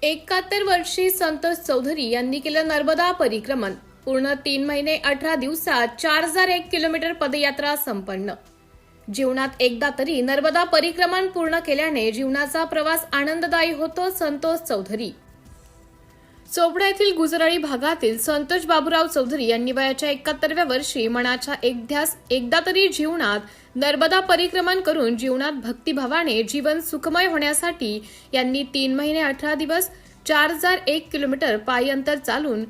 71 वर्षीय संतोष चौधरी यांनी केलं नर्मदा परिक्रमण। पूर्ण 3 महिने 18 दिवसात 4001 किलोमीटर पदयात्रा संपन्न। जीवनात एकदा तरी नर्मदा परिक्रमण पूर्ण केल्याने जीवनाचा प्रवास आनंददायी होतो। संतोष चौधरी चोपडा येथील गुजराळी भागातील संतोष बाबूराव चौधरी यांनी वयाच्या 71व्या वर्षी मनाच्या एक ध्यास एकदा तरी जीवनात नर्मदा परिक्रमण करून जीवनात भक्तिभावाने जीवन सुखमय होण्यासाठी यांनी 3 महिने 18 दिवस 4001 किलोमीटर पायी अंतर चालून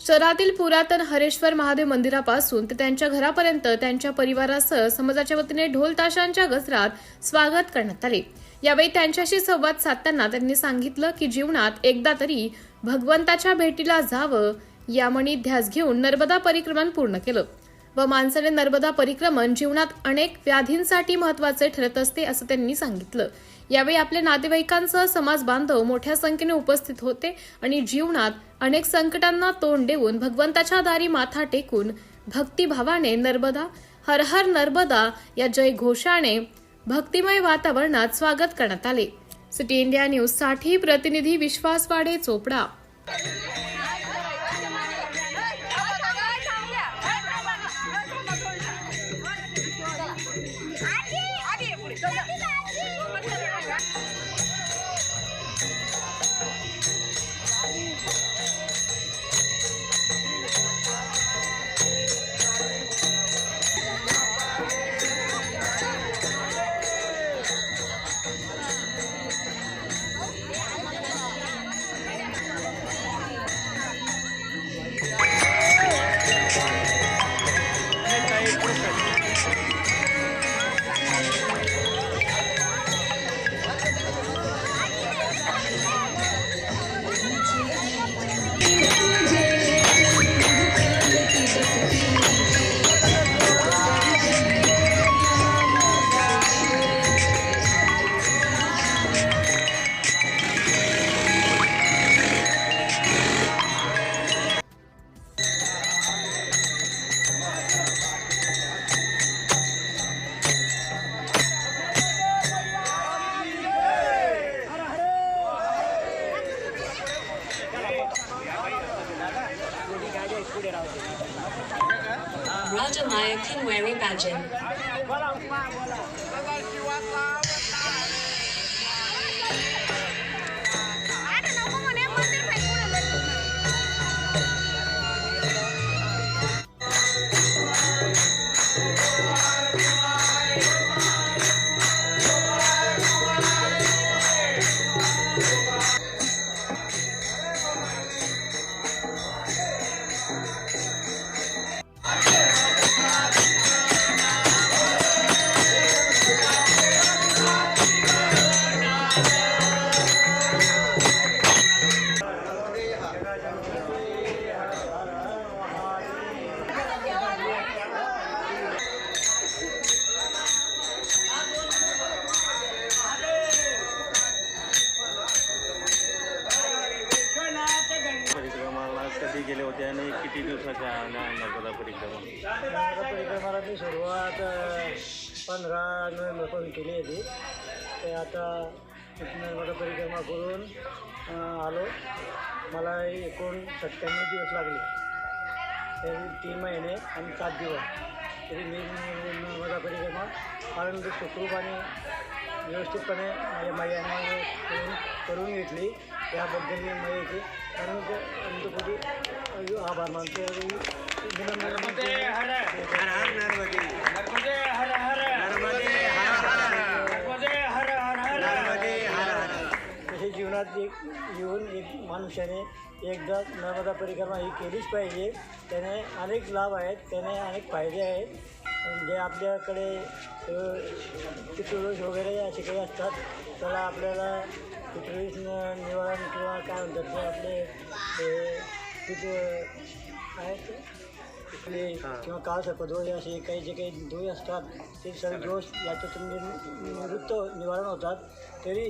शहरातील पुरातन हरेश्वर महादेव मंदिरापासून ते त्यांच्या घरापर्यंत त्यांच्या परिवारासह समाजाच्या वतीने ढोल ताशांच्या गजरात स्वागत करण्यात आले। यावेळी त्यांच्याशी संवाद साधताना त्यांनी सांगितलं की जीवनात एकदा तरी भगवंताच्या भेटीला जावं या मनी ध्यास घेऊन नर्मदा परिक्रमण पूर्ण केलं व माणसाने नर्मदा परिक्रमण जीवनात अनेक व्याधींसाठी महत्त्वाचे ठरत असते असं त्यांनी सांगितलं। यावेळी आपल्या नातेवाईकांसह समाज बांधव मोठ्या संख्येने उपस्थित होते आणि जीवनात अनेक संकटांना तोंड देऊन भगवंताच्या दारी माथा टेकून भक्तिभावाने नर्मदा हर हर नर्मदा या जय घोषाने भक्तिमय वातावरणात स्वागत करण्यात आले। सिटी इंडिया न्यूज साठी प्रतिनिधी विश्वास वाडे चोपडा। Radhamaya Kinwari Bhajan. कधी गेले होते आणि किती दिवसाच्या नर्मदा परिक्रमा? नर्मदा परिक्रमाची सुरुवात 15 नोव्हेंबरपासून केली होती। ते आता नर्मदा परिक्रमा करून आलो। मला एकूण 97 दिवस लागले, तरी 3 महिने आणि 7 दिवस तरी मी नर्मदा परिक्रमा आनंद सुखरूप आणि व्यवस्थितपणे माझ्या मैयाने करून घेतली। त्याबद्दल मी मैयाचे अनंतकोटी आभार मानतो। तसे जीवनात येऊन एक मनुष्याने एकदा नर्मदा परिक्रमा ही केलीच पाहिजे। त्याने अनेक लाभ आहेत, त्याने अनेक फायदे आहेत। जे आपल्याकडे पितृदोष वगैरे असे काही असतात, त्याला आपल्याला पितृदोष निवारण किंवा काय म्हणतात ते आपले आहेत आपले किंवा काळसर्पदोष असे काही जे काही दोष असतात ते सर्व दोष याच्यातून निवारण होतात। तरी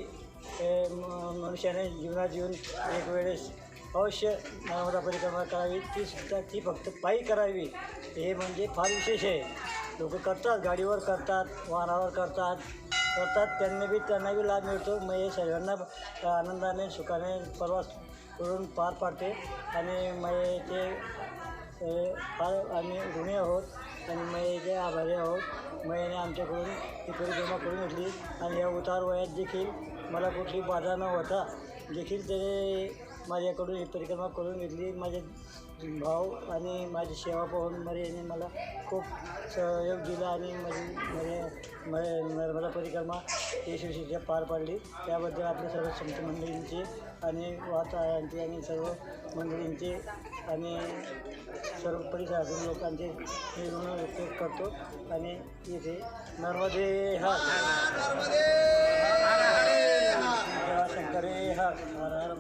मनुष्याने जीवनात येऊन एक वेळेस अवश्य नर्मदा परिक्रमा करावी, ती फक्त पायी करावी। हे म्हणजे फार विशेष आहे। लोक करतात, गाडीवर करतात, वाहनावर करतात, करतात त्यांना बी लाभ मिळतो. मग हे सर्वांना आनंदाने सुखाने प्रवास करून पार पाडते आणि मग ते फार आम्ही ऋणी आहोत आणि मग आभारी आहोत. मग आमच्याकडून ही परिक्रमा करून घेतली आणि या उतार वयात देखील मला कुठली बाधा न होता देखील त्याने माझ्याकडून ही परिक्रमा करून घेतली. माझे भाव आणि माझी सेवा पाहून याने मला खूप सहयोग दिला आणि माझी नर्मदा परिक्रमा यशस्वीरित्या पार पाडली. त्याबद्दल आपल्या सर्व संत मंडळींचे आणि वाहतूकांचे आणि सर्व मंडळींचे आणि सर्व परिसरातील लोकांचे मी ऋण व्यक्त करतो. आणि इथे नर्मदे हर शंकरे हर हर हर